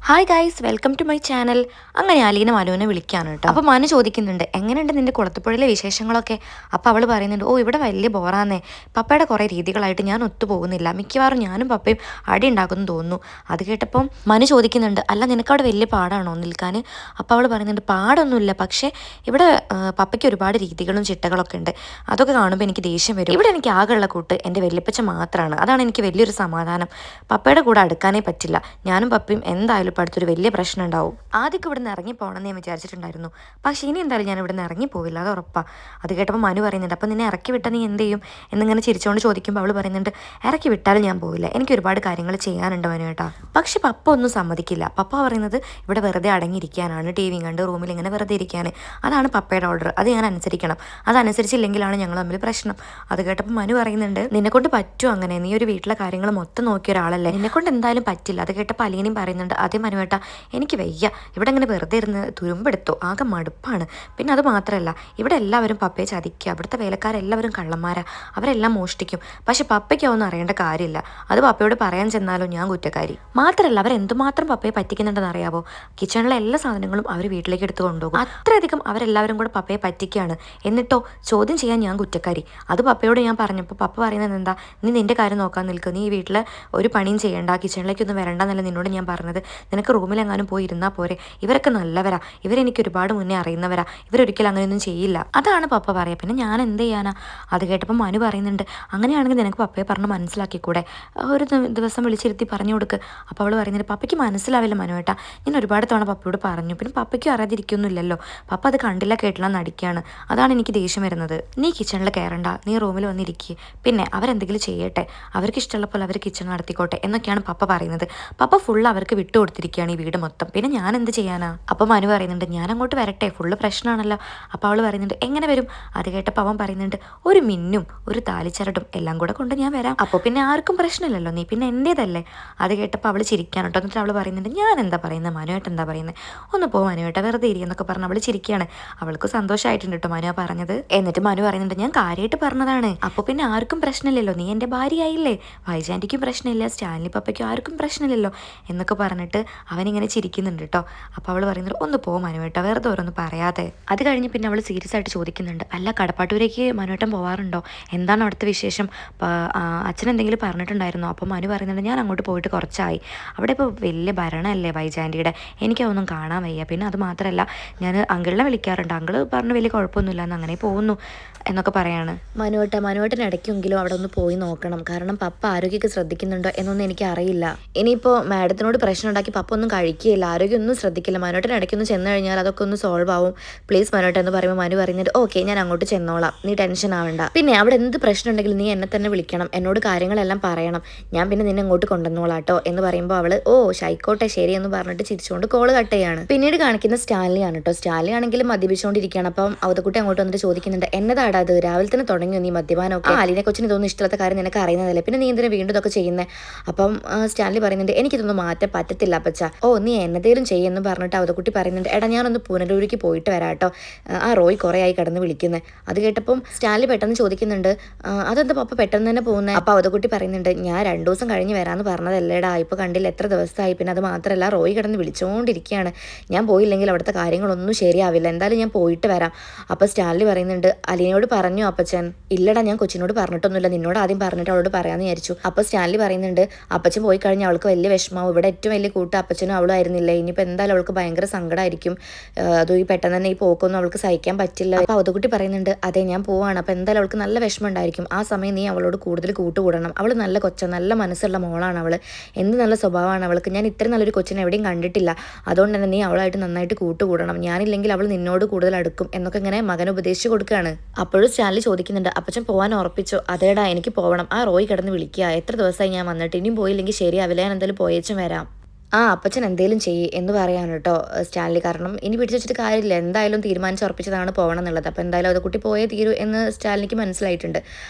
Hi guys, welcome to my channel. അങ്ങനെ അലീന മനുവിനെ വിളിക്കാണ് കേട്ടോ. അപ്പോൾ മനു ചോദിക്കുന്നുണ്ട്, എങ്ങനെയുണ്ട് നിന്റെ കുളത്തുപുഴയിലെ വിശേഷങ്ങളൊക്കെ? അപ്പോൾ അവൾ പറയുന്നുണ്ട്, ഓ ഇവിടെ വലിയ ബോറാന്നേ, പപ്പയുടെ കുറേ രീതികളായിട്ട് ഞാൻ ഒത്തുപോകുന്നില്ല, മിക്കവാറും ഞാനും പപ്പയും അടി ഉണ്ടാക്കുമെന്ന് തോന്നുന്നു. അത് കേട്ടപ്പം മനു ചോദിക്കുന്നുണ്ട്, അല്ല നിനക്കവിടെ വലിയ പാടാണോ നിൽക്കാൻ? അപ്പോൾ അവൾ പറയുന്നുണ്ട്, പാടൊന്നുമില്ല, പക്ഷേ ഇവിടെ പപ്പയ്ക്ക് ഒരുപാട് രീതികളും ചിട്ടകളൊക്കെ ഉണ്ട്. അതൊക്കെ കാണുമ്പോൾ എനിക്ക് ദേഷ്യം വരും. ഇവിടെ എനിക്ക് ആകെയുള്ള കൂട്ട് എൻ്റെ വല്യപ്പച്ച മാത്രമാണ്. അതാണ് എനിക്ക് വലിയൊരു സമാധാനം. പപ്പയുടെ കൂടെ അടുക്കാനേ പറ്റില്ല. ഞാനും പപ്പയും എന്തായാലും ഇപ്പോൾ അടുത്തൊരു വലിയ പ്രശ്നം ഉണ്ടാവും. ആദ്യമൊക്കെ ഇവിടെ നിന്ന് ഇറങ്ങിപ്പോകണമെന്ന് ഞാൻ വിചാരിച്ചിട്ടുണ്ടായിരുന്നു, പക്ഷേ ഇനി എന്തായാലും ഞാൻ ഇവിടെ നിന്ന് ഇറങ്ങിപ്പോവില്ല, അത് ഉറപ്പാണ്. അത് കേട്ടപ്പോൾ മനു പറയുന്നുണ്ട്, അപ്പം നിന്നെ ഇറക്കി വിട്ടാൽ നീ എന്ത് ചെയ്യും എന്നിങ്ങനെ ചിരിച്ചുകൊണ്ട് ചോദിക്കുമ്പോൾ അവൾ പറയുന്നുണ്ട്, ഇറക്കി വിട്ടാലും ഞാൻ പോവില്ല, എനിക്ക് ഒരുപാട് കാര്യങ്ങൾ ചെയ്യാനുണ്ട് മനു കേട്ടാ. പക്ഷെ പപ്പ ഒന്നും സമ്മതിക്കില്ല. പപ്പ പറയുന്നത് ഇവിടെ വെറുതെ അടങ്ങിയിരിക്കാനാണ്, ടി വിയും കണ്ട് റൂമിൽ ഇങ്ങനെ വെറുതെ ഇരിക്കാൻ. അതാണ് പപ്പയുടെ ഓർഡർ, അത് ഞാൻ അനുസരിക്കണം. അതനുസരിച്ചില്ലെങ്കിലാണ് ഞങ്ങൾ തമ്മിൽ പ്രശ്നം. അത് കേട്ടപ്പോൾ മനു പറയുന്നുണ്ട്, നിന്നെക്കൊണ്ട് പറ്റുമോ അങ്ങനെ? നീ ഒരു വീട്ടിലെ കാര്യങ്ങൾ മൊത്തം നോക്കിയ ഒരാളല്ലേ, നിന്നെക്കൊണ്ട് എന്തായാലും പറ്റില്ല. അത് കേട്ടപ്പോൾ അലീനയും പറയുന്നുണ്ട്, അതേ മനുവേട്ടാ, എനിക്ക് വയ്യ, ഇവിടെ ഇങ്ങനെ വെറുതെ ഇരുന്ന് തുരുമ്പെടുത്തു, ആകെ മടുപ്പാണ്. പിന്നെ അത് മാത്രമല്ല, ഇവിടെ എല്ലാവരും പപ്പയെ ചതിക്കുക, അവിടുത്തെ വേലക്കാരെല്ലാവരും കള്ളന്മാരാ, അവരെല്ലാം മോഷ്ടിക്കും. പക്ഷെ പപ്പയ്ക്ക് അതൊന്നും അറിയേണ്ട കാര്യമില്ല. അത് പപ്പയോട് പറയാൻ ചെന്നാലും ഞാൻ കുറ്റക്കാരി. മാത്രമല്ല, അവരെന്തുമാത്രം പപ്പയെ പറ്റിക്കുന്നുണ്ടെന്ന് അറിയാവോ? കിച്ചണിലെ എല്ലാ സാധനങ്ങളും അവർ വീട്ടിലേക്ക് എടുത്ത് കൊണ്ടുപോകും. അത്രയധികം അവരെല്ലാവരും കൂടെ പപ്പയെ പറ്റിക്കുകയാണ്. എന്നിട്ടോ ചോദ്യം ചെയ്യാൻ ഞാൻ കുറ്റക്കാരി. അത് പപ്പയോട് ഞാൻ പറഞ്ഞപ്പോൾ പപ്പ പറയുന്നത് എന്താ, നീ നിന്റെ കാര്യം നോക്കാൻ നിൽക്കുക, നീ വീട്ടിൽ ഒരു പണിയും ചെയ്യേണ്ട, കിച്ചണിലേക്കൊന്നും വരണ്ടെന്നല്ല നിന്നോട് ഞാൻ പറഞ്ഞത്, നിനക്ക് റൂമിലെങ്ങാനും പോയി ഇരുന്നാൽ പോരെ. ഇവരൊക്കെ നല്ലവരാ, ഇവരെനിക്ക് ഒരുപാട് മുന്നേ അറിയുന്നവരാ, ഇവരൊരിക്കലും അങ്ങനെയൊന്നും ചെയ്യില്ല. അതാണ് പപ്പ പറയുക. പിന്നെ ഞാൻ എന്ത് ചെയ്യാനാ? അത് കേട്ടപ്പോൾ മനു പറയുന്നുണ്ട്, അങ്ങനെയാണെങ്കിൽ നിനക്ക് പപ്പയെ പറഞ്ഞ് മനസ്സിലാക്കിക്കൂടെ, ഒരു ദിവസം വിളിച്ചിരുത്തി പറഞ്ഞു കൊടുക്ക്. അപ്പോൾ അവൾ പറയുന്നുണ്ട്, പപ്പയ്ക്ക് മനസ്സിലാവില്ല മനുവേട്ടാ, ഞാൻ ഒരുപാട് തവണ പപ്പയോട് പറഞ്ഞു, പിന്നെ പപ്പയ്ക്കും അറിയാതിരിക്കൊന്നുമില്ലല്ലോ, പപ്പ അത് കണ്ടില്ല കേട്ടില്ല നടിക്കുകയാണ്, അതാണ് എനിക്ക് ദേഷ്യം വരുന്നത്. നീ കിച്ചണിൽ കയറണ്ട, നീ റൂമിൽ വന്നിരിക്കുക, പിന്നെ അവരെന്തെങ്കിലും ചെയ്യട്ടെ, അവർക്ക് ഇഷ്ടമുള്ള പോലെ അവർ കിച്ചൺ നടത്തിക്കോട്ടെ എന്നൊക്കെയാണ് പപ്പ പറയുന്നത്. പപ്പ ഫുൾ അവർക്ക് വിട്ടുകൊടുത്തിരിക്കുകയാണ് ഈ വീട് മൊത്തം, പിന്നെ ഞാൻ എന്ത് ചെയ്യാനാ? അപ്പോൾ മനു പറയുന്നുണ്ട്, ഞാൻ അങ്ങോട്ട് വരട്ടെ, ഫുള്ള് പ്രശ്നമാണല്ലോ. അപ്പോൾ അവൾ പറയുന്നുണ്ട്, എങ്ങനെ വരും? അത് കേട്ടപ്പോൾ അവൻ പറയുന്നുണ്ട്, ഒരു മിന്നും ഒരു താലിച്ചരടും എല്ലാം കൂടെ കൊണ്ട് ഞാൻ വരാം, അപ്പോൾ പിന്നെ ആർക്കും പ്രശ്നമില്ലല്ലോ, നീ പിന്നെ എൻ്റേതല്ലേ. അത് കേട്ടപ്പോൾ അവൾ ചിരിക്കാൻ കേട്ടോ. എന്നിട്ട് അവൾ പറയുന്നുണ്ട്, ഞാൻ എന്താ പറയുന്നത്, മനുവേട്ട എന്താ പറയുന്നത്, ഒന്ന് പോ മനുവേട്ട, വെറുതെ ഇരിയെന്നൊക്കെ പറഞ്ഞ് അവൾ ചിരിക്കുകയാണ്. അവൾക്ക് സന്തോഷമായിട്ടുണ്ട് കേട്ടോ മനു പറഞ്ഞത്. എന്നിട്ട് മനു പറയുന്നുണ്ട്, ഞാൻ കാര്യമായിട്ട് പറഞ്ഞതാണ്, അപ്പോൾ പിന്നെ ആർക്കും പ്രശ്നമില്ലല്ലോ, നീ എൻ്റെ ഭാര്യയായില്ലേ, വൈജാൻറ്റിക്കും പ്രശ്നമില്ല, സ്റ്റാൻലി പപ്പയ്ക്കും ആർക്കും പ്രശ്നമില്ലല്ലോ എന്നൊക്കെ പറഞ്ഞിട്ട് അവനിങ്ങനെ ചിരിക്കുന്നുണ്ട് കേട്ടോ. അപ്പോൾ അവൾ പറയുന്നത്, ഒന്ന് പോ മനുവേട്ട, വെറുതെ ഓരോന്ന് പറയാതെ. അത് കഴിഞ്ഞ് പിന്നെ അവൾ സീരിയസ് ആയിട്ട് ചോദിക്കുന്നുണ്ട്, അല്ല കടപ്പാട്ടൂരേക്ക് മനുവേട്ടൻ പോവാറുണ്ടോ, എന്താണ് അവിടുത്തെ വിശേഷം, അച്ഛൻ എന്തെങ്കിലും പറഞ്ഞിട്ടുണ്ടായിരുന്നോ? അപ്പോൾ മനു പറയുന്നുണ്ട്, ഞാൻ അങ്ങോട്ട് പോയിട്ട് കുറച്ചായി, അവിടെ ഇപ്പോൾ വലിയ ഭരണമല്ലേ വൈജാൻറ്റിയുടെ, എനിക്കതൊന്നും കാണാൻ വയ്യ. പിന്നെ അത് മാത്രമല്ല, ഞാൻ അങ്കിളിനെ വിളിക്കാറുണ്ട്, അങ്കിള് പറഞ്ഞ് വലിയ കുഴപ്പമൊന്നുമില്ല എന്ന് അങ്ങനെ പോകുന്നു എന്നൊക്കെ പറയാണ്. മനുവേട്ടൻ ഇടയ്ക്കെങ്കിലും അവിടെ ഒന്ന് പോയി നോക്കണം, കാരണം പപ്പ ആരോഗ്യമൊക്കെ ശ്രദ്ധിക്കുന്നുണ്ടോ എന്നൊന്നും എനിക്ക് അറിയില്ല. ഇനിയിപ്പോൾ മാഡത്തിനോട് പ്രശ്നം ഉണ്ടാക്കി പപ്പ ഒന്നും കഴിക്കുകയില്ല, ആരോഗ്യം ഒന്നും ശ്രദ്ധിക്കില്ല, മനുവേട്ടൻ ഇടയ്ക്കൊന്ന് ചെന്ന് കഴിഞ്ഞാൽ അതൊക്കെ ഒന്ന് സോൾവ് ആവും, പ്ലീസ് മനുവേട്ടൻ എന്ന് പറയുമ്പോൾ മനു പറയുന്നത്, ഓക്കെ ഞാൻ അങ്ങോട്ട് ചെന്നോളാം, നീ ടെൻഷൻ ആവണ്ട, പിന്നെ അവിടെ എന്ത് പ്രശ്നം ഉണ്ടെങ്കിലും നീ എന്നെ തന്നെ വിളിക്കണം, എന്നോട് കാര്യങ്ങളെല്ലാം പറയണം, ഞാൻ പിന്നെ നിന്നെ അങ്ങോട്ട് കൊണ്ടുവന്നോളാം കേട്ടോ എന്ന് പറയുമ്പോൾ അവൾ ഓ ശൈക്കോട്ടെ ശരി എന്ന് പറഞ്ഞിട്ട് ചിരിച്ചുകൊണ്ട് കോള് കട്ട് ചെയ്യാണ്. പിന്നീട് കാണിക്കുന്ന സ്റ്റാലിയാണ് കേട്ടോ. സ്റ്റാലി ആണെങ്കിലും മദ്യപിച്ചുകൊണ്ടിരിക്കുകയാണ്. അപ്പം അവതക്കുട്ടി അങ്ങോട്ട് വന്നിട്ട് ചോദിക്കുന്നുണ്ട്, എന്നതാടാ അത്, രാവിലെ തന്നെ തുടങ്ങിയോ നീ മദ്യപാനമൊക്കെ? അലിനെ കൊച്ചിന് ഇതൊന്നും ഇഷ്ടമുള്ള കാര്യം നിനക്ക് അറിയുന്നതല്ലേ, പിന്നെ നീ എന്തിനാ വീണ്ടും ഇതൊക്കെ ചെയ്യുന്നത്? അപ്പം സ്റ്റാൻലി പറയുന്നുണ്ട്, എനിക്കിതൊന്നും മാറ്റാൻ പറ്റത്തില്ല അപ്പച്ച, ഓ നീ എന്നതേലും ചെയ്യുമെന്ന് പറഞ്ഞിട്ട് അവതക്കുട്ടി പറയുന്നുണ്ട്, എടാ ഞാനൊന്ന് പുനലൂരിക്ക് പോയിട്ട് വരാം കേട്ടോ, ആ റോയ് കുറേ ആയി കിടന്ന് വിളിക്കുന്നത്. അത് കേട്ടപ്പം സ്റ്റാൻലി പെട്ടെന്ന് ചോദിക്കുന്നുണ്ട്, അതെന്താ പപ്പ പെട്ടെന്ന് തന്നെ പോകുന്നത്? അപ്പോൾ അവതക്കുട്ടി പറയുന്നുണ്ട്, ഞാൻ 2 ദിവസം കഴിഞ്ഞ് വരാമെന്ന് പറഞ്ഞതല്ലേടാ, ഇപ്പോൾ കണ്ടില്ല എത്ര ദിവസമായി, പിന്നെ അത് മാത്രമല്ല റോയ് കിടന്ന് വിളിച്ചുകൊണ്ടിരിക്കുകയാണ്, ഞാൻ പോയില്ലെങ്കിൽ അവിടുത്തെ കാര്യങ്ങളൊന്നും ശരിയാവില്ല, എന്തായാലും ഞാൻ പോയിട്ട് വരാം. അപ്പോൾ സ്റ്റാൻലി പറയുന്നുണ്ട്, അലീനയോട് പറഞ്ഞു അപ്പച്ചൻ? ഇല്ലടാ, ഞാൻ കൊച്ചിനോട് പറഞ്ഞിട്ടൊന്നുമില്ല, നിന്നോട് ആദ്യം പറഞ്ഞിട്ട് അവളോട് പറയാമെന്ന് വിചാരിച്ചു. അപ്പോൾ സ്റ്റാൻലി പറയുന്നുണ്ട്, അപ്പച്ചൻ പോയി കഴിഞ്ഞാൽ അവൾക്ക് വലിയ വിഷമാവും, ഇവിടെ ഏറ്റവും വലിയ കൂട്ട് അപ്പച്ചനും അവളും ആയിരുന്നില്ല, ഇനിയിപ്പോൾ എന്തായാലും അവൾക്ക് ഭയങ്കര സങ്കടമായിരിക്കും, അത് ഈ പെട്ടെന്ന് തന്നെ ഈ പോക്കൊന്നും അവൾക്ക് സഹിക്കാൻ പറ്റില്ല. അപ്പോൾ അവതക്കുട്ടി പറയുന്നുണ്ട്, അതെ ഞാൻ പോവാണ്, അപ്പോൾ എന്തായാലും അവൾക്ക് നല്ല വിഷമം ഉണ്ടായിരിക്കും, ആ സമയം നീ അവളോട് കൂടുതൽ കൂട്ടുകൂടണം, അവൾ നല്ല കൊച്ച, നല്ല മനസ്സുള്ള മോളാണ് അവൾ, എന്ത് നല്ല സ്വഭാവമാണ് അവൾക്ക്, ഞാൻ ഇത്ര നല്ലൊരു കൊച്ചിനെ എവിടെയും കണ്ടിട്ടില്ല, അതുകൊണ്ട് തന്നെ നീ അവളായിട്ട് നന്നായിട്ട് കൂട്ടുകൂടണം, ഞാനില്ലെങ്കിൽ അവൾ നിന്നോട് കൂടുതൽ അടുക്കും എന്നൊക്കെ ഇങ്ങനെ മകൻ ഉപദേശിച്ച് കൊടുക്കുകയാണ്. അപ്പോഴും സ്റ്റാൻലി ചോദിക്കുന്നുണ്ട്, അപ്പച്ചൻ പോകാൻ ഉറപ്പിച്ചോ? അതേടാ എനിക്ക് പോകണം, ആ റോയ് കിടന്ന് വിളിക്കുക, എത്ര ദിവസമായി ഞാൻ വന്നിട്ട്, ഇനിയും പോയില്ലെങ്കിൽ ശരിയാവില്ല, ഞാൻ എന്തായാലും പോയേച്ചും വരാം. ആ അപ്പച്ചൻ എന്തേലും ചെയ്യ് എന്ന് പറയാണ് കേട്ടോ സ്റ്റാൻലി, കാരണം ഇനി പിടിച്ചു വെച്ചിട്ട് കാര്യമില്ല, എന്തായാലും തീരുമാനിച്ചുറപ്പിച്ചതാണ് പോകണം എന്നുള്ളത്, അപ്പോൾ എന്തായാലും അവതക്കുട്ടി പോയേ തീരൂ എന്ന് സ്റ്റാൻലിക്ക് മനസ്സിലായിട്ടുണ്ട്.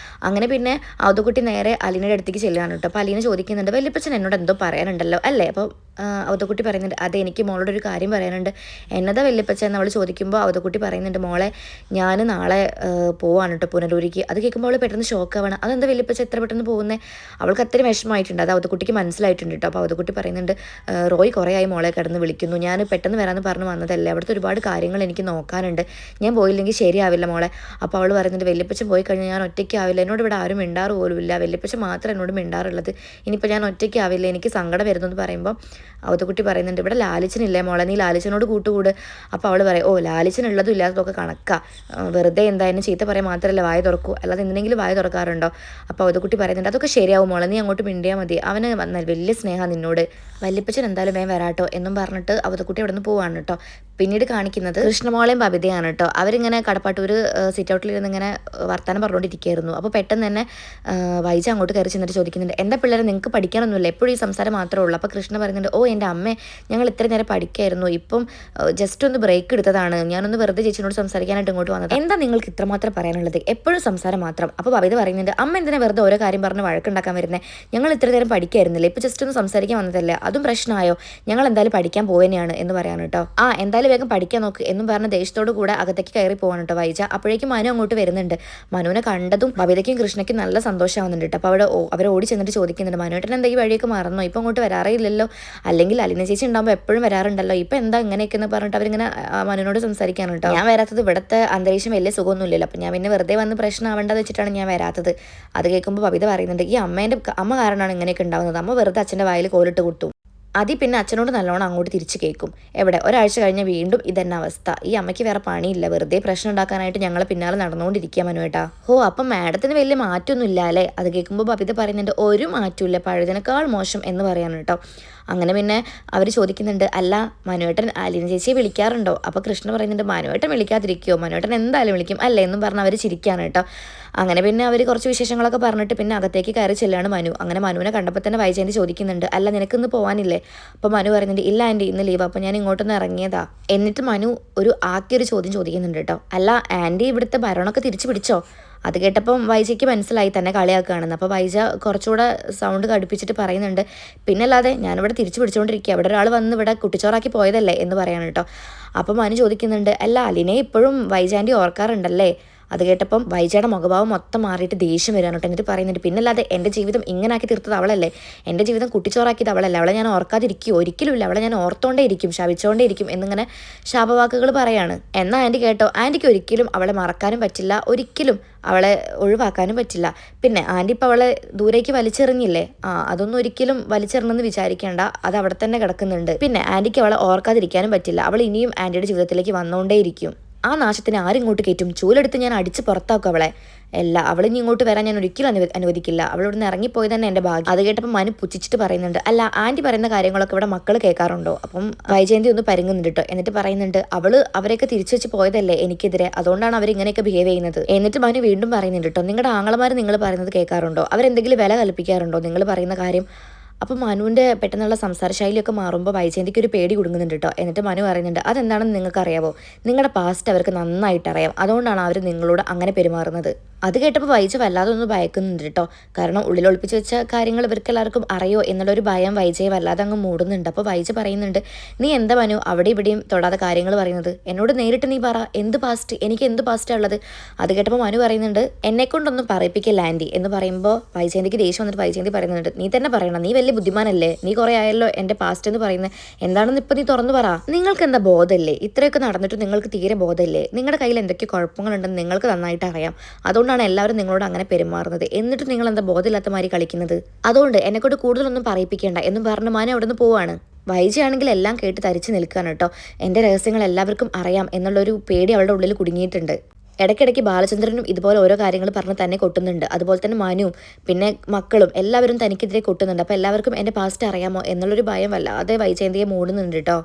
അങ്ങനെ പിന്നെ അവതക്കുട്ടി നേരെ അലീനയുടെ അടുത്തേക്ക് ചെല്ലുകയാണ് കേട്ടോ. അപ്പോൾ അലീന ചോദിക്കുന്നുണ്ട്, വല്യപ്പച്ചൻ എന്നോട് എന്തോ പറയാനുണ്ടല്ലോ അല്ലേ? അപ്പോൾ അവതക്കുട്ടി പറയുന്നുണ്ട് അതെ എനിക്ക് മോളോട് ഒരു കാര്യം പറയാനുണ്ട്. എന്നതാ വല്യപ്പച്ച എന്ന് അവൾ ചോദിക്കുമ്പോൾ അവതക്കുട്ടി പറയുന്നുണ്ട് മോളെ ഞാൻ നാളെ പോവാണ് കേട്ടോ പുനലൂരിക്ക്. അത് കേൾക്കുമ്പോൾ അവൾ പെട്ടെന്ന് ഷോക്കാവാണ്. അതെന്താ വല്യപ്പച്ച എത്ര പെട്ടെന്ന് പോകുന്നത്? അവൾക്ക് അത്രയും വിഷമമായിട്ടുണ്ട്. അത് അവതക്കുട്ടിക്ക് മനസ്സിലായിട്ടുണ്ട് കേട്ടോ. അപ്പോൾ അവതക്കുട്ടി പറയുന്നുണ്ട് റോയ് കുറേ ആയി മോളെ കിടന്ന് വിളിക്കുന്നു, ഞാൻ പെട്ടെന്ന് വരാമെന്ന് പറഞ്ഞ് വന്നതല്ലേ, അവിടുത്തെ ഒരുപാട് കാര്യങ്ങൾ എനിക്ക് നോക്കാനുണ്ട്, ഞാൻ പോയില്ലെങ്കിൽ ശരിയാവില്ല മോളെ. അപ്പോൾ അവൾ പറയുന്നുണ്ട് വല്യപ്പച്ചൻ പോയി കഴിഞ്ഞാൽ ഞാൻ ഒറ്റയ്ക്കാവില്ല, എന്നോട് ഇവിടെ ആരും മിണ്ടാറ് പോലുമില്ല, വല്യപ്പച്ചൻ മാത്രം എന്നോട് മിണ്ടാറുള്ളത്, ഇനിയിപ്പോൾ ഞാൻ ഒറ്റയ്ക്കാവില്ല, എനിക്ക് സങ്കടം വരുന്നു എന്ന് പറയുമ്പോൾ അവതക്കുട്ടി പറയുന്നുണ്ട് ഇവിടെ ലാലിച്ചനില്ലേ മോളെ, നീ ലാലിച്ചനോട് കൂട്ടുകൂട്. അപ്പോൾ അവൾ പറയും ഓ ലാലിച്ചനുള്ളതും ഇല്ലാത്തതൊക്കെ കണക്കാ, വെറുതെ എന്തായാലും ചീത്ത പറയാൻ മാത്രമല്ല വായ തുറക്കൂ, അല്ലാതെ എന്തെങ്കിലും വായ തുറക്കാറുണ്ടോ? അപ്പോൾ അവതക്കുട്ടി പറയുന്നുണ്ട് അതൊക്കെ ശരിയാവും മോളെ, നീ അങ്ങോട്ട് മിണ്ടിയാൽ മതി, അവന് വന്നാൽ വലിയ സ്നേഹം നിന്നോട്, വല്യപ്പച്ചൻ എന്തായാലും വേഗം വരാട്ടോ എന്നും പറഞ്ഞിട്ട് അവതക്കുട്ടി അവിടെ നിന്ന് പോവാണ് കേട്ടോ. പിന്നീട് കാണിക്കുന്നത് കൃഷ്ണമോളെയും ബബിതയാണ് കേട്ടോ. അവരിങ്ങനെ കടപ്പാട്ടൂർ സിറ്റ് ഔട്ടിലിരുന്ന് ഇങ്ങനെ വർത്താനം പറഞ്ഞുകൊണ്ടിരിക്കുകയായിരുന്നു. അപ്പോൾ പെട്ടെന്ന് തന്നെ വൈജ അങ്ങോട്ട് കയറി ചെന്നിട്ട് ചോദിക്കുന്നുണ്ട് എന്താ പിള്ളേരെ നിങ്ങൾക്ക് പഠിക്കാനൊന്നുമില്ല, എപ്പോഴും ഈ സംസാരം മാത്രമേ ഉള്ളൂ. അപ്പോൾ കൃഷ്ണ പറയുന്നുണ്ട് ഓ എൻ്റെ അമ്മേ ഞങ്ങൾ ഇത്രയും നേരം പഠിക്കായിരുന്നു, ഇപ്പം ജസ്റ്റ് ഒന്ന് ബ്രേക്ക് എടുത്തതാണ്, ഞാനൊന്ന് വെറുതെ ചേച്ചിനോട് സംസാരിക്കാനായിട്ട് ഇങ്ങോട്ട് വന്നത്, എന്താ നിങ്ങൾക്ക് ഇത്രമാത്രം പറയാനുള്ളത്, എപ്പോഴും സംസാരം മാത്രം. അപ്പോൾ ബബിത പറയുന്നുണ്ട് അമ്മ എന്തിനാ വെറുതെ ഓരോ കാര്യം പറഞ്ഞ് വഴക്കുണ്ടാക്കാൻ വരുന്നത്, ഞങ്ങൾ ഇത്ര നേരം പഠിക്കായിരുന്നില്ല, ഇപ്പോൾ ജസ്റ്റ് ഒന്ന് സംസാരിക്കാൻ വന്നതല്ലേ, അതും പ്രശ്നമായോ, ഞങ്ങൾ എന്തായാലും പഠിക്കാൻ പോവുകയാണ് എന്ന് പറയാൻ കേട്ടോ. എന്തായാലും വേഗം പഠിക്കാൻ നോക്ക് എന്നും പറഞ്ഞ ദേഷ്യത്തോടു കൂടെ അകത്തേക്ക് കയറി പോകാൻ കേട്ടോ വൈജ. അപ്പോഴേക്കും മനു അങ്ങോട്ട് വരുന്നുണ്ട്. മനുവിനെ കണ്ടതും ബബിതയ്ക്കും കൃഷ്ണയ്ക്കും നല്ല സന്തോഷമാവുന്നുണ്ട് കേട്ടോ. അപ്പോൾ അവർ ഓടി ചെന്നിട്ട് ചോദിക്കുന്നുണ്ട് മനുവേട്ടൻ എന്താ ഈ വഴിയൊക്കെ മറന്നോ, ഇപ്പം അങ്ങോട്ട് വരാറില്ലല്ലോ, അല്ലെങ്കിൽ അലിന ചേച്ചി ഉണ്ടാകുമ്പോൾ എപ്പോഴും വരാറുണ്ടല്ലോ, ഇപ്പം എന്താ ഇങ്ങനെയൊക്കെ എന്ന് പറഞ്ഞിട്ട് അവരിങ്ങനെ മനുവിനോട് സംസാരിക്കാൻ കേട്ടോ. ഞാൻ വരാത്തത് ഇവിടുത്തെ അന്തരീക്ഷം വലിയ സുഖമൊന്നുമില്ലല്ലോ, അപ്പം ഞാൻ പിന്നെ വെറുതെ വന്ന് പ്രശ്നമാവേണ്ടത് വെച്ചിട്ടാണ് ഞാൻ വരാത്തത്. അത് കേൾക്കുമ്പോൾ ബബിത പറയുന്നുണ്ട് ഈ അമ്മ കാരണമാണ് ഇങ്ങനെയൊക്കെ ഉണ്ടാകുന്നത്, അമ്മ വെറുതെ അച്ഛൻ്റെ വായിൽ കോലിട്ട് കൊടുത്തു. പിന്നെ അച്ഛനോട് നല്ലോണം അങ്ങോട്ട് തിരിച്ചു കേൾക്കും. എവിടെ ഒരാഴ്ച കഴിഞ്ഞ് വീണ്ടും ഇതന്നെ അവസ്ഥ, ഈ അമ്മയ്ക്ക് വേറെ പണിയില്ല, വെറുതെ പ്രശ്നം ഉണ്ടാക്കാനായിട്ട് ഞങ്ങൾ പിന്നാലെ നടന്നുകൊണ്ടിരിക്കുക മനുവേട്ടാ. അപ്പം മാഡത്തിന് വലിയ മാറ്റമൊന്നും ഇല്ല അല്ലേ? അത് കേൾക്കുമ്പോൾ ബബിത പറയുന്നുണ്ട് ഒരു മാറ്റമില്ല, പഴയതിനേക്കാൾ മോശം എന്ന് പറയാൻ കേട്ടോ. അങ്ങനെ പിന്നെ അവർ ചോദിക്കുന്നുണ്ട് അല്ല മനുവേട്ടൻ അലീന ചേച്ചിയെ വിളിക്കാറുണ്ടോ? അപ്പോൾ കൃഷ്ണ പറയുന്നുണ്ട് മനുവേട്ടൻ വിളിക്കാതിരിക്കുമോ, മനുവേട്ടൻ എന്തായാലും വിളിക്കും അല്ലേ എന്നും പറഞ്ഞ് അവർ ചിരിക്കുകയാണ് കേട്ടോ. അങ്ങനെ പിന്നെ അവർ കുറച്ച് വിശേഷങ്ങളൊക്കെ പറഞ്ഞിട്ട് പിന്നെ അകത്തേക്ക് കയറി ചെല്ലാണ് മനു. അങ്ങനെ മനുവിനെ കണ്ടപ്പോൾ തന്നെ വൈജയന്തി ചോദിക്കുന്നുണ്ട് അല്ല നിനക്കിന്ന് പോകാനില്ലേ? അപ്പോൾ മനു പറയുന്നുണ്ട് ഇല്ല ആൻറ്റി ഇന്ന് ലീവ്, അപ്പോൾ ഞാൻ ഇങ്ങോട്ടൊന്ന് ഇറങ്ങിയതാ. എന്നിട്ട് മനു ആക്കിയൊരു ചോദ്യം ചോദിക്കുന്നുണ്ട് കേട്ടോ, അല്ല ആൻറ്റി ഇവിടുത്തെ ഭരണമൊക്കെ തിരിച്ചു പിടിച്ചോ? അത് കേട്ടപ്പം വൈജയ്ക്ക് മനസ്സിലായി തന്നെ കളിയാക്കുകയാണെന്ന്. അപ്പോൾ വൈജ കുറച്ചുകൂടെ സൗണ്ട് കടുപ്പിച്ചിട്ട് പറയുന്നുണ്ട് പിന്നല്ലാതെ ഞാനിവിടെ തിരിച്ചു പിടിച്ചുകൊണ്ടിരിക്കുക, ഇവിടെ ഒരാൾ വന്ന് ഇവിടെ കുട്ടിച്ചോറാക്കി പോയതല്ലേ എന്ന് പറയാണ് കേട്ടോ. അപ്പം മനു ചോദിക്കുന്നുണ്ട് അല്ല അലിനെ ഇപ്പോഴും വൈജാൻറ്റി ഓർക്കാറുണ്ടല്ലേ? അത് കേട്ടപ്പം വൈജയുടെ മുഖഭാവം മൊത്തം മാറിയിട്ട് ദേഷ്യം വരാൻ കേട്ടോ. എന്നിട്ട് പറയുന്നുണ്ട് പിന്നല്ലാതെ എൻ്റെ ജീവിതം ഇങ്ങനെ ആക്കി തീർത്തത് അവളല്ലേ, എൻ്റെ ജീവിതം കുട്ടിച്ചോറാക്കിയത് അവളല്ലേ, അവളെ ഞാൻ ഓർക്കാതിരിക്കും ഒരിക്കലുമില്ല, അവളെ ഞാൻ ഓർത്തോണ്ടേ ഇരിക്കും ശവിച്ചോണ്ടേ ഇരിക്കും എന്നിങ്ങനെ ശാപവാക്കുകൾ പറയാണ്. എന്നാൽ ആൻറ്റി കേട്ടോ, ആൻറ്റിക്ക് ഒരിക്കലും അവളെ മറക്കാനും പറ്റില്ല, ഒരിക്കലും അവളെ ഒഴിവാക്കാനും പറ്റില്ല. പിന്നെ ആൻറ്റി ഇപ്പോൾ അവളെ ദൂരേക്ക് വലിച്ചെറിഞ്ഞില്ലേ, അതൊന്നും ഒരിക്കലും വലിച്ചെറിഞ്ഞെന്ന് വിചാരിക്കേണ്ട, അത് അവിടെ തന്നെ കിടക്കുന്നുണ്ട്. പിന്നെ ആൻറ്റിക്ക് അവളെ ഓർക്കാതിരിക്കാനും പറ്റില്ല, അവൾ ഇനിയും ആൻറ്റിയുടെ ജീവിതത്തിലേക്ക് വന്നുകൊണ്ടേയിരിക്കും. ആ നാശത്തിന് ആരിങ്ങോട്ട് കയറ്റും, ചൂലെടുത്ത് ഞാൻ അടിച്ച് പുറത്താക്കും അവളെ, അവളിനി ഇങ്ങോട്ട് വരാൻ ഞാൻ ഒരിക്കലും അനുവദിക്കില്ല, അവളിവിടുന്ന് ഇറങ്ങിപ്പോയി തന്നെ എൻ്റെ ഭാഗ്യം. അത് കേട്ടപ്പോൾ മനു പുച്ഛിച്ചിട്ട് പറയുന്നുണ്ട് അല്ല ആൻറ്റി പറയുന്ന കാര്യങ്ങളൊക്കെ ഇവിടെ മക്കൾ കേൾക്കാറുണ്ടോ? അപ്പം വൈജയന്തി ഒന്ന് പരുങ്ങുന്നുണ്ട് കേട്ടോ. എന്നിട്ട് പറയുന്നുണ്ട് അവരെയൊക്കെ തിരിച്ചു വെച്ച് പോയതല്ലേ എനിക്കെതിരെ, അതുകൊണ്ടാണ് അവരിങ്ങനെയൊക്കെ ബിഹേവ് ചെയ്യുന്നത്. എന്നിട്ട് മനു വീണ്ടും പറയുന്നുണ്ട് കേട്ടോ നിങ്ങളുടെ ആങ്ങളമാർ നിങ്ങൾ പറയുന്നത് കേൾക്കാറുണ്ടോ, അവരെന്തെങ്കിലും വില കൽപ്പിക്കാറുണ്ടോ നിങ്ങൾ പറയുന്ന കാര്യം? അപ്പം മനുവിൻ്റെ പെട്ടെന്നുള്ള സംസാര ശൈലിയൊക്കെ മാറുമ്പോൾ വൈജയന്തിക്ക് ഒരു പേടി കുടുങ്ങുന്നുണ്ട് കേട്ടോ. എന്നിട്ട് മനു പറയുന്നുണ്ട് അതെന്താണെന്ന് നിങ്ങൾക്ക് അറിയാവോ, നിങ്ങളുടെ പാസ്റ്റ് അവർക്ക് നന്നായിട്ട് അറിയാം, അതുകൊണ്ടാണ് അവർ നിങ്ങളോട് അങ്ങനെ പെരുമാറുന്നത്. അത് കേട്ടപ്പോൾ വൈജ വല്ലാതെ ഒന്ന് ഭയക്കുന്നുണ്ട് കേട്ടോ. കാരണം ഉള്ളിൽ ഒളിപ്പിച്ച് വെച്ച കാര്യങ്ങൾ ഇവർക്ക് എല്ലാവർക്കും അറിയോ എന്നുള്ളൊരു ഭയം വൈജയെ വല്ലാതെ അങ്ങ് മൂടുന്നുണ്ട്. അപ്പോൾ വൈജ പറയുന്നുണ്ട് നീ എന്താ മനു അവിടെ ഇവിടെയും തൊടാതെ കാര്യങ്ങൾ പറയുന്നത്, എന്നോട് നേരിട്ട് നീ പറ, എന്ത് പാസ്റ്റ്, എനിക്ക് എന്ത് പാസ്റ്റാണ് ഉള്ളത്? അത് കേട്ടപ്പോൾ മനു പറയുന്നുണ്ട് എന്നെക്കൊണ്ടൊന്നും പറയിപ്പിക്കില്ല ആൻറ്റി എന്ന് പറയുമ്പോൾ വൈജയന്തിക്ക് ദേഷ്യം വന്നിട്ട് വൈജയന്തി പറയുന്നുണ്ട് നീ തന്നെ പറയണം, നീ വലിയ ബുദ്ധിമാനല്ലേ, നീ കുറേ ആയല്ലോ എൻ്റെ പാസ്റ്റ് എന്ന് പറയുന്നത്, എന്താണെന്ന് ഇപ്പം നീ തുറന്നു പറ, നിങ്ങൾക്ക് എന്താ ബോധമല്ലേ, ഇത്രയൊക്കെ നടന്നിട്ട് നിങ്ങൾക്ക് തീരെ ബോധമല്ലേ, നിങ്ങളുടെ കയ്യിൽ എന്തൊക്കെ കുഴപ്പങ്ങളുണ്ടെന്ന് നിങ്ങൾക്ക് നന്നായിട്ട് അറിയാം, അതുകൊണ്ടാണ് എല്ലാവരും നിങ്ങളോട് അങ്ങനെ പെരുമാറുന്നത്, എന്നിട്ട് നിങ്ങൾ എന്താ ബോധമില്ലാത്ത മാതിരി കളിക്കുന്നത്, അതുകൊണ്ട് എന്നെക്കൊണ്ട് കൂടുതലൊന്നും പറയിപ്പിക്കേണ്ട എന്നും പറഞ്ഞ് മാന അവിടെ നിന്ന് പോവാണ്. വൈജയാണെങ്കിൽ എല്ലാം കേട്ട് തരിച്ചു നിൽക്കുകയാണ് കേട്ടോ. എൻ്റെ രഹസ്യങ്ങൾ എല്ലാവർക്കും അറിയാം എന്നുള്ളൊരു പേടി അവളുടെ ഉള്ളിൽ കുടുങ്ങിയിട്ടുണ്ട്. ഇടയ്ക്കിടയ്ക്ക് ബാലചന്ദ്രനും ഇതുപോലെ ഓരോ കാര്യങ്ങൾ പറഞ്ഞ് തന്നെ കൊട്ടുന്നുണ്ട്. അതുപോലെ തന്നെ മനുവും പിന്നെ മക്കളും എല്ലാവരും തനിക്കെതിരെ കൊട്ടുന്നുണ്ട്. അപ്പോൾ എല്ലാവർക്കും എൻ്റെ പാസ്റ്റ് അറിയാമോ എന്നുള്ളൊരു ഭയം വല്ലാതെ വൈജയന്തിയെ മൂടുന്നുണ്ട് കേട്ടോ.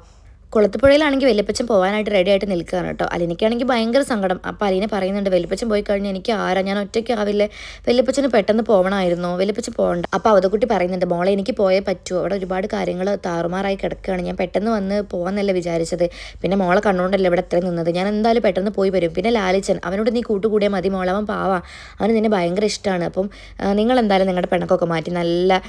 കുളത്തുപുഴയിലാണെങ്കിൽ വല്യപ്പച്ചൻ പോകാനായിട്ട് റെഡി ആയിട്ട് നിൽക്കുകയാണ് കേട്ടോ. അലീനയ്ക്കാണെങ്കിൽ ഭയങ്കര സങ്കടം. അപ്പോൾ അലീന പറയുന്നുണ്ട് വല്യപ്പച്ചൻ പോയി കഴിഞ്ഞാൽ എനിക്ക് ആരാ, ഞാൻ ഒറ്റയ്ക്കാവില്ലേ, വല്യപ്പച്ചന് പെട്ടെന്ന് പോകണമായിരുന്നോ, വല്യപ്പച്ചൻ പോകണ്ട. അപ്പോൾ അവതക്കുട്ടി പറയുന്നുണ്ട് മോളെ എനിക്ക് പോയേ പറ്റൂ, അവിടെ ഒരുപാട് കാര്യങ്ങൾ താറുമാറായി കിടക്കുകയാണ്, ഞാൻ പെട്ടെന്ന് വന്ന് പോകാമെന്നല്ല വിചാരിച്ചത്, പിന്നെ മോളെ കണ്ടുകൊണ്ടല്ലേ ഇവിടെ എത്ര നിന്നത്, ഞാൻ എന്തായാലും പെട്ടെന്ന് പോയി വരും. പിന്നെ ലാലിച്ചൻ അവനോട് നീ കൂട്ടുകൂടിയാൽ മതി മോളെ, അവൻ പാവാ, അവന് നിന്നെ ഭയങ്കര ഇഷ്ടമാണ്, അപ്പം നിങ്ങൾ എന്തായാലും നിങ്ങളുടെ പെണക്കൊക്കെ മാറ്റി നല്ല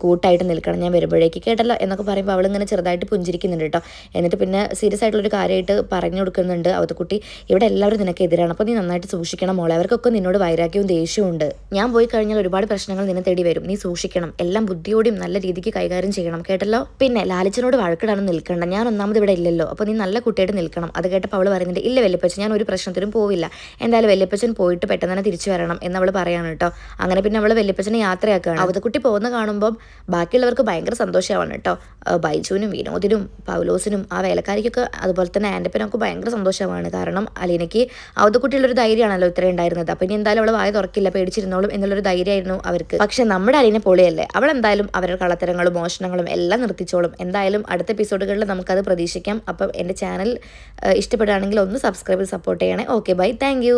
കൂട്ടായിട്ട് നിൽക്കണം ഞാൻ വരുമ്പോഴേക്ക്, കേട്ടല്ലോ എന്നൊക്കെ പറയുമ്പോൾ അവളിങ്ങനെ ചെറുതായിട്ട് പുഞ്ചിരിക്കുന്നുണ്ട് കേട്ടോ. എന്നിട്ട് പിന്നെ സീരിയസ് ആയിട്ടുള്ളൊരു കാര്യമായിട്ട് പറഞ്ഞു കൊടുക്കുന്നുണ്ട് അവതക്കുട്ടി, ഇവിടെ എല്ലാവരും നിനക്കെതിരാണ്, അപ്പോൾ നീ നന്നായിട്ട് സൂക്ഷിക്കണം മോളെ, അവർക്കൊക്കെ നിന്നോട് വൈരാഗ്യവും ദേഷ്യവും ഉണ്ട്, ഞാൻ പോയി കഴിഞ്ഞാൽ ഒരുപാട് പ്രശ്നങ്ങൾ നിന്നെ തേടി വരും, നീ സൂക്ഷിക്കണം, എല്ലാം ബുദ്ധിയോടെയും നല്ല രീതിക്ക് കൈകാര്യം ചെയ്യണം, കേട്ടല്ലോ. പിന്നെ ലാലിച്ചനോട് വഴക്കിടാനും നിൽക്കണ്ട, ഞാൻ ഒന്നാമത് ഇവിടെ ഇല്ലല്ലോ, അപ്പോൾ നീ നല്ല കുട്ടിയായിട്ട് നിൽക്കണം. അത് കേട്ടപ്പോൾ അവൾ പറയുന്നുണ്ട് ഇല്ല വല്യപ്പച്ചൻ, ഞാൻ ഒരു പ്രശ്നത്തിനും പോവില്ല, എന്തായാലും വല്യപ്പച്ചൻ പോയിട്ട് പെട്ടെന്ന് തന്നെ തിരിച്ചു വരണം എന്നവൾ പറയാണ് കേട്ടോ. അങ്ങനെ പിന്നെ അവൾ വല്യപ്പച്ചനെ യാത്രയാക്കുകയാണ്. അവതക്കുട്ടി പോകുന്ന കാണുമ്പോൾ ബാക്കിയുള്ളവർക്ക് ഭയങ്കര സന്തോഷമാവാണ് കേട്ടോ. ബൈജുവിനും വിനോദിനും പൗലോസിനും ആ വേലക്കാരിക്കൊക്കെ അതുപോലെ തന്നെ ആൻറ്റപ്പനൊക്കെ ഭയങ്കര സന്തോഷമാണ്. കാരണം അലീനയ്ക്ക് അവതക്കുട്ടിയുള്ളൊരു ധൈര്യമാണല്ലോ ഇത്രയും ഉണ്ടായിരുന്നത്. അപ്പം ഇനി എന്തായാലും അവൾ വായ തുറക്കില്ല, പേടിച്ചിരുന്നോളും എന്നുള്ളൊരു ധൈര്യമായിരുന്നു അവർക്ക്. പക്ഷെ നമ്മുടെ അലീന പൊളിയല്ലേ, അവൾ എന്തായാലും അവരുടെ കള്ളത്തരങ്ങളും മോഷണങ്ങളും എല്ലാം നിർത്തിച്ചോളും. എന്തായാലും അടുത്ത എപ്പിസോഡുകളിൽ നമുക്കത് പ്രതീക്ഷിക്കാം. അപ്പം എൻ്റെ ചാനൽ ഇഷ്ടപ്പെടുകയാണെങ്കിൽ ഒന്ന് സബ്സ്ക്രൈബ് സപ്പോർട്ട് ചെയ്യണേ. Okay bye, thank